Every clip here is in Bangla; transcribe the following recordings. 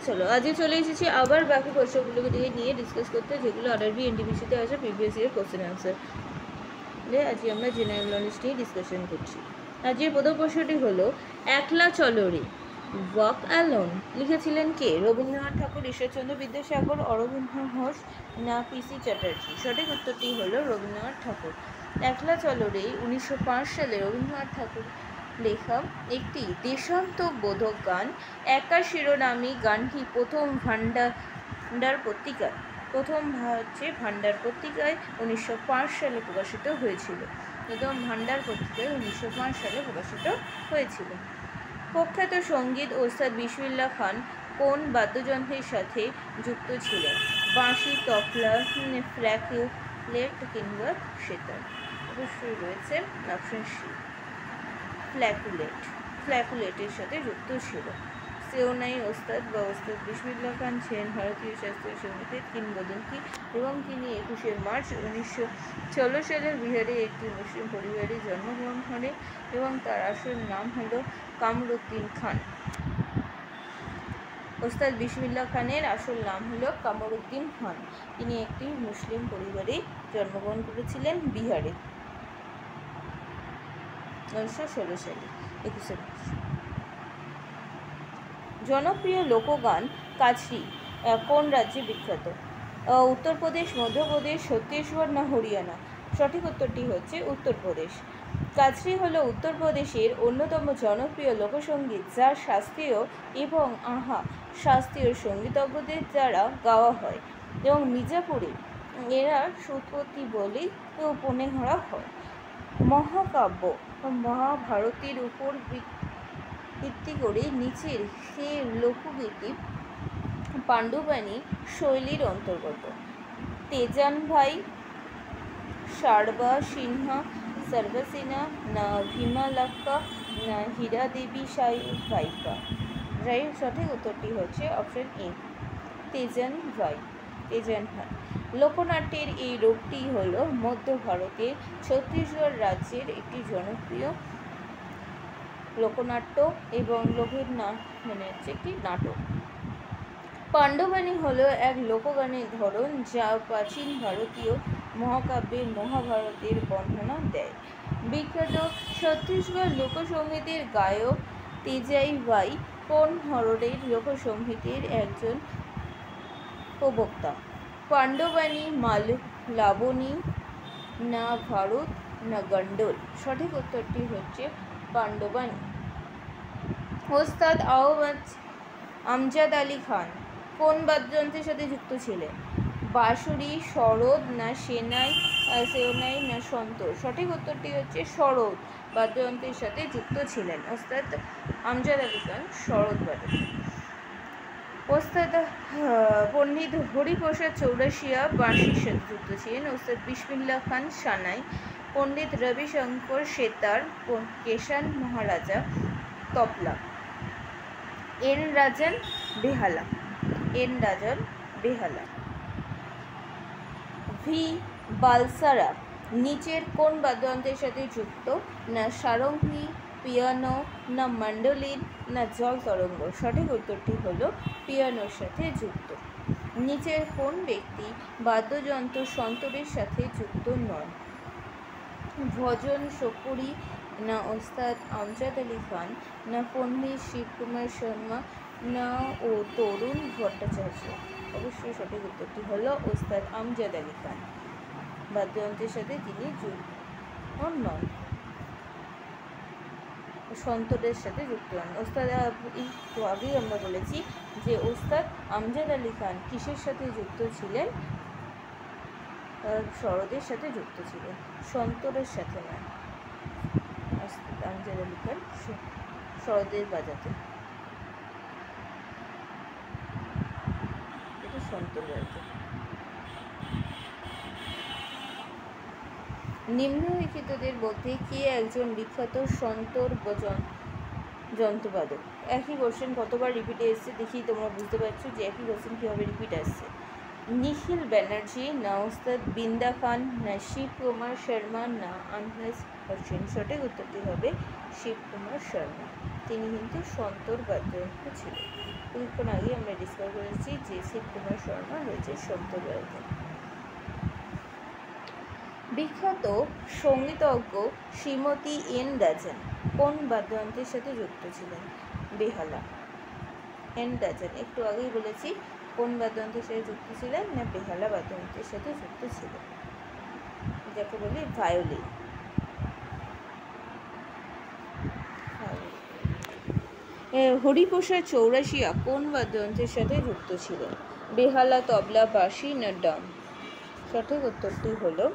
চলো আজকে চলে এসেছি আবার বাকি প্রশ্নগুলোকে দিয়ে নিয়ে ডিসকাস করতে, যেগুলো আরআরবি এনটিপিসিতে আছে প্রিভিয়াস ইয়ার কোশ্চেন আনসার। আজকে আমরা জেনারেল নলেজ নিয়ে ডিসকাশন করছি। আজকের প্রথম প্রশ্নটি হলো একলা চলো রে, ওয়াক অ্যালোন লিখেছিলেন কে? রবীন্দ্রনাথ ঠাকুর, ঈশ্বরচন্দ্র বিদ্যাসাগর, অরবিন্দ ঘোষ না পিসি চ্যাটার্জি? সঠিক উত্তরটি হলো রবীন্দ্রনাথ ঠাকুর। একলা চলো রে 1905 সালে রবীন্দ্রনাথ ঠাকুর লেখা একটি দেশাত্মবোধক গান। একা শিরোনামী গানটি প্রথম ভান্ডার পত্রিকায় ভান্ডার পত্রিকায় 1905 সালে প্রকাশিত হয়েছিল। প্রথম ভান্ডার পত্রিকায় 1905 সালে প্রকাশিত হয়েছিল। প্রখ্যাত সঙ্গীত ওস্তাদ বিসমিল্লাহ খান কোন বাদ্যযন্ত্রের সাথে যুক্ত ছিলেন? বাঁশি, তবলা, ফ্ল্যাকুলেট কিংবা সেতার? অবশ্যই রয়েছে অপশন সি, ফ্ল্যাকুলেটের সাথে যুক্ত ছিল। সেওনাই ওস্তাদ বা ওস্তাদ বিসমিল্লাহ খান ছিলেন ভারতীয় শাস্ত্রীয় সঙ্গীতের কিংবদন্তি এবং তিনি 21শে মার্চ 1916 সালে বিহারে একটি মুসলিম পরিবারে জন্মগ্রহণ করেন এবং তার আসল নাম হলো কামরুদ্দিন খান। ওস্তাদ বিসমিল্লাহ খানের আসল নাম হলো কামরুদ্দিন খান। তিনি একটি মুসলিম পরিবারে জন্মগ্রহণ করেছিলেন বিহারে 1916 সালে 21শে মার্চ। জনপ্রিয় লোকগান কাছরি কোন রাজ্যে বিখ্যাত? উত্তরপ্রদেশ, মধ্যপ্রদেশ, ছত্তিশগড় না হরিয়ানা? সঠিক উত্তরটি হচ্ছে উত্তরপ্রদেশ। কাছরি হলো উত্তরপ্রদেশের অন্যতম জনপ্রিয় লোকসঙ্গীত, যা শাস্ত্রীয় এবং শাস্ত্রীয় সঙ্গীতজ্ঞদের দ্বারা গাওয়া হয় এবং মির্জাপুরে এরা সুতপতি বলে মনে করা হয়। মহাকাব্য মহাভারতের উপর ভিত্তি করে নিচের সে লোকগীতি পাণ্ডবানী শৈলীর অন্তর্গত? তেজান ভাই, সারবা সিনহা, সর্বসেনা না ভীমালাক্কা না হীরা দেবী সাইকা? সঠিক উত্তরটি হচ্ছে অপশন এ, তেজান ভাই। লোকনাট্যের এই রূপটি হল মধ্য ভারতের ছত্তিশগড় রাজ্যের একটি জনপ্রিয় লোকনাট্য এবং লোকের একটি নাটক। পাণ্ডবানী হলো এক লোকগানের ধরন যা প্রাচীন ভারতীয় মহাকাব্যের মহাভারতের বর্ণনা দেয়। বিখ্যাত ছত্তিশগড় লোকসঙ্গীতের গায়ক তেজাই ভাই কোন ধরনের লোকসঙ্গীতের একজন প্রবক্তা? পাণ্ডবানী, লাবণী না ভারত না গন্ডোল? সঠিক উত্তরটি হচ্ছে পাণ্ডবানী। ওস্তাদ আমজাদ আলী খান কোন বাদ্যযন্ত্রের সাথে যুক্ত ছিলেন? বাঁশুরি, সরোদ না সেওনাই না সন্তোষ? সঠিক উত্তরটি হচ্ছে সরোদ বাদ্যযন্ত্রের সাথে যুক্ত ছিলেন ওস্তাদ আমজাদ আলী খান, সরোদ বাজাতেন। ওস্তাদ পণ্ডিত হরিপ্রসাদ চৌরাশিয়া বাঁশির সাথে যুক্ত ছিলেন। ওস্তাদ বিসমিল্লাহ খান সানাই, পণ্ডিত রবিশঙ্কর সেতার, কেশান মহারাজা তবলা। এন রাজন বেহালা। ভি বালসারা নিচের কোন বাদ্যযন্ত্রের সাথে যুক্ত? না সারঙ্গী, পিয়ানো না ম্যান্ডোলিন না জল তরঙ্গ? সঠিক উত্তরটি হলো পিয়ানোর সাথে যুক্ত। নিচের কোন ব্যক্তি বাদ্যযন্ত্র সন্তরের সাথে যুক্ত নন? ভজন শকুরি না ওস্তাদ আমজাদ আলী খান না পণ্ডিত শিবকুমার শর্মা না তরুণ ভট্টাচার্য? অবশ্যই সঠিক উত্তরটি হলো ওস্তাদ আমজাদ আলী খান। বাদ্যযন্ত্রের সাথে তিনি যুক্ত নন, সন্তরের সাথে যুক্ত নন। ওস্তাদ একটু আগেই আমরা বলেছি যে ওস্তাদ আমজাদ আলী খান কিসের সাথে যুক্ত ছিলেন? সরোদের সাথে যুক্ত ছিলেন, সন্তরের সাথে নয়। ওস্তাদ আমজাদ আলী খান সরোদের বাজাতেন, এটা সন্তর বাজাতেন। নিম্নলিখিতদের মধ্যে কে একজন বিখ্যাত সন্তর যন্ত্রবাদক? একই কোশ্চেন কতবার রিপিট এসছে দেখি তোমরা বুঝতে পারছো যে একই কোশ্চেন কীভাবে রিপিট আসছে। নিখিল ব্যানার্জি না ওস্তাদ বিন্দা খান না শিবকুমার শর্মা না আনহাস হোসেন? সঠিক উত্তরটি হবে শিবকুমার শর্মা। তিনি কিন্তু সন্তর বাদ্যযন্ত্র ছিলেন। কিছুক্ষণ আগে আমরা ডিসকাস করেছি যে শিবকুমার শর্মা রয়েছে সন্তবাড়িতে। বিখ্যাত সঙ্গীতজ্ঞ শ্রীমতী এন রাজন কোন বাদ্যযন্ত্রের সাথে যুক্ত ছিলেন? বেহালা। এন রাজন একটু আগেই বলেছি কোন বাদ্যযন্ত্রের সাথে যুক্ত ছিলেন, না বেহালা বাদ্যযন্ত্রের সাথে যুক্ত ছিলেন, যাকে বলি ভায়োলিন। হরিপ্রসাদ চৌরাশিয়া কোন বাদ্যযন্ত্রের সাথে যুক্ত ছিলেন? বেহালা, তবলা, বাঁশি না ড্রাম? সঠিক উত্তরটি হলো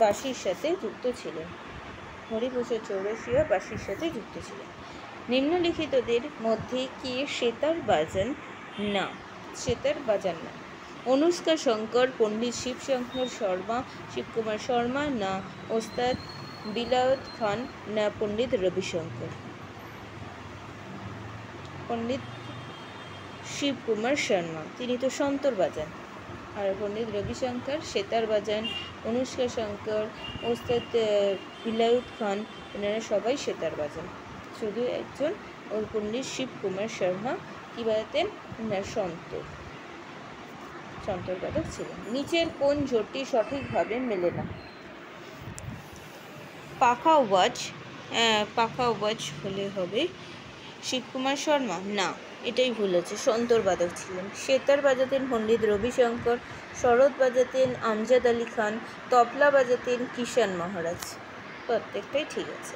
বাঁশির সাথে যুক্ত ছিলেন। হরিপ্রসাদ চৌরাশিয়া বাঁশির সাথে যুক্ত ছিলেন। নিম্নলিখিতদের মধ্যে কে সেতার বাজান না? সেতার বাজান না। অনুষ্কা শঙ্কর, পণ্ডিত শিবশঙ্কর শর্মা, শিবকুমার শর্মা না ওস্তাদ বিলায়ত খান না পণ্ডিত রবিশঙ্কর? পণ্ডিত শিবকুমার শর্মা, তিনি তো সন্তর বাজান। আর পণ্ডিত রবিশঙ্কর সেতার বাজান। অনুষ্কা শঙ্কর, ওস্তাদ বিলায়ত খান, এনারা সবাই সেতার বাজান। শুধু একজন পণ্ডিত শিবকুমার শর্মা কী বাজাতেন? না সন্তর বাদক ছিলেন। নিচের কোন জোটটি সঠিকভাবে মেলে না? পাখা ওয়াজ হলে হবে শিবকুমার শর্মা? না, এটাই ভুল হচ্ছে, সন্তর বাদক ছিলেন। সেতার বাজাতেন পণ্ডিত রবিশঙ্কর, সরোদ বাজাতেন আমজাদ আলী খান, তবলা বাজাতেন কিষান মহারাজ। প্রত্যেকটাই ঠিক আছে।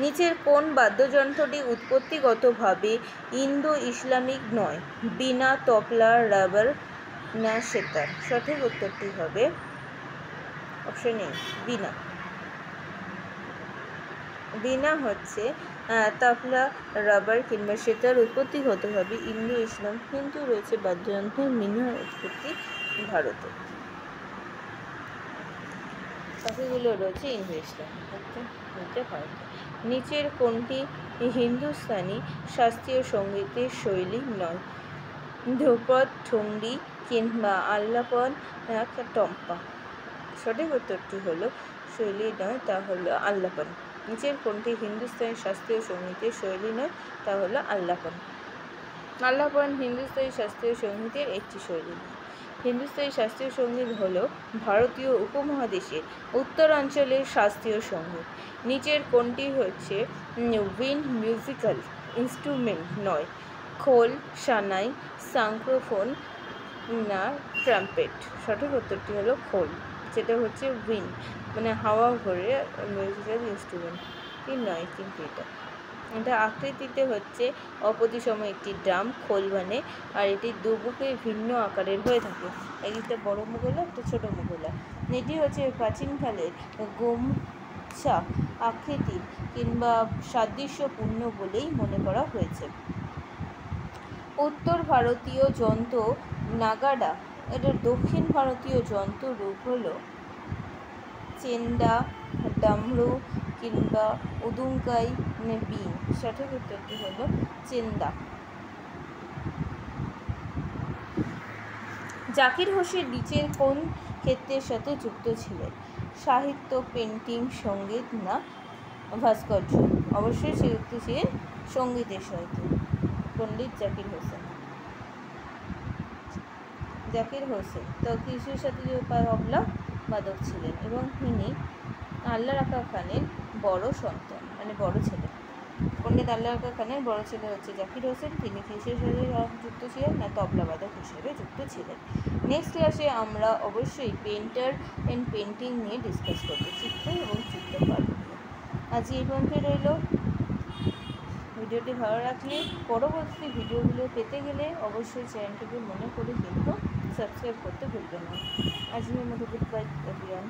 নিচের কোন বাদ্যযন্ত্রটি উৎপত্তিগতভাবে ইন্দো ইসলামিক নয়? বীণা, তবলা, রাবার না সেতার? সঠিক উত্তরটি হবে অপশন এ, বীণা। বীণা হচ্ছে তবলা, রাবার কিংবা সেতার উৎপত্তিগতভাবে ইন্দো ইসলাম, কিন্তু রয়েছে বাদ্যযন্ত্রের বীণার উৎপত্তি ভারতে। বাকিগুলো রয়েছে ইন্দো ইসলাম, ভারতে। নিচের কোনটি হিন্দুস্তানি শাস্ত্রীয় সঙ্গীতের শৈলী নয়? ধ্রুপদ, ঠুংরি কিংবা আল্লাপন না টম্পা? সঠিক উত্তরটি হলো শৈলী নয়, তা হলো আল্লাপন। নিচের কোনটি হিন্দুস্তানি শাস্ত্রীয় সঙ্গীতের শৈলী নয়? তা হলো আল্লাপন। আল্লাপন হিন্দুস্তানি শাস্ত্রীয় সঙ্গীতের একটি শৈলী। হিন্দুস্তানি শাস্ত্রীয় সঙ্গীত হলো ভারতীয় উপমহাদেশের উত্তরাঞ্চলের শাস্ত্রীয় সঙ্গীত। নিচের কোনটি হচ্ছে উইন্ড মিউজিক্যাল ইনস্ট্রুমেন্ট নয়? খোল, সানাই, সাক্সোফোন না ট্রাম্পেট? সঠিক উত্তরটি হলো খোল, যেটা হচ্ছে উইন্ড মানে হাওয়া ভরে মিউজিক্যাল ইনস্ট্রুমেন্ট নয়, কিন্তু এটা আকৃতিতে হচ্ছে অপ্রতিসম একটি ড্রাম, খোল মানে, আর এটি দুবুকে ভিন্ন আকারের হয়ে থাকে। একটা বড় মুগলা, একটা ছোট মুগলা। এটি হচ্ছে প্রাচীনকালের গোমচা আকৃতির কিংবা সাদৃশ্যপূর্ণ বলেই মনে করা হয়েছে। উত্তর ভারতীয় যন্ত্র নাগাডা, এটার দক্ষিণ ভারতীয় যন্ত্র রূপ হলো চেন্ডা, ডামরু কিংবা উদুঙ্কাই বীণ? সঠিক উত্তরটি হলো চেন্দা। জাকির হোসেন নিচের কোন ক্ষেত্রের সাথে যুক্ত ছিলেন? সাহিত্য, পেন্টিং, সঙ্গীত না ভাস্কর্য? অবশ্যই সে যুক্ত ছিলেন সঙ্গীতের সাথে। পণ্ডিত জাকির হোসেন তো কিসের সাথে তবলা বাদক ছিলেন, এবং তিনি আল্লাহ রাখা খানের বড় সন্তান, মানে বড় ছেলে। পণ্ডিত আল্লাহ রাখা খানের বড় ছেলে হচ্ছে জাকির হোসেন, তিনি কিসের সাথে যুক্ত ছিলেন? না তবলা বাদক হিসেবে যুক্ত ছিলেন। নেক্সট ক্লাসে আমরা অবশ্যই পেন্টার অ্যান্ড পেন্টিং নিয়ে ডিসকাস করব, চিত্র এবং চিত্রকর। আজ এই পর্যন্ত রইল। ভিডিওটি ভালো রাখলে পরবর্তী ভিডিওগুলো পেতে গেলে অবশ্যই চ্যানেলটিকে মনে করে কিন্তু সাবস্ক্রাইব করতে ভুলবেন না। আজকের মতো গুড বাই এভরিওয়ান।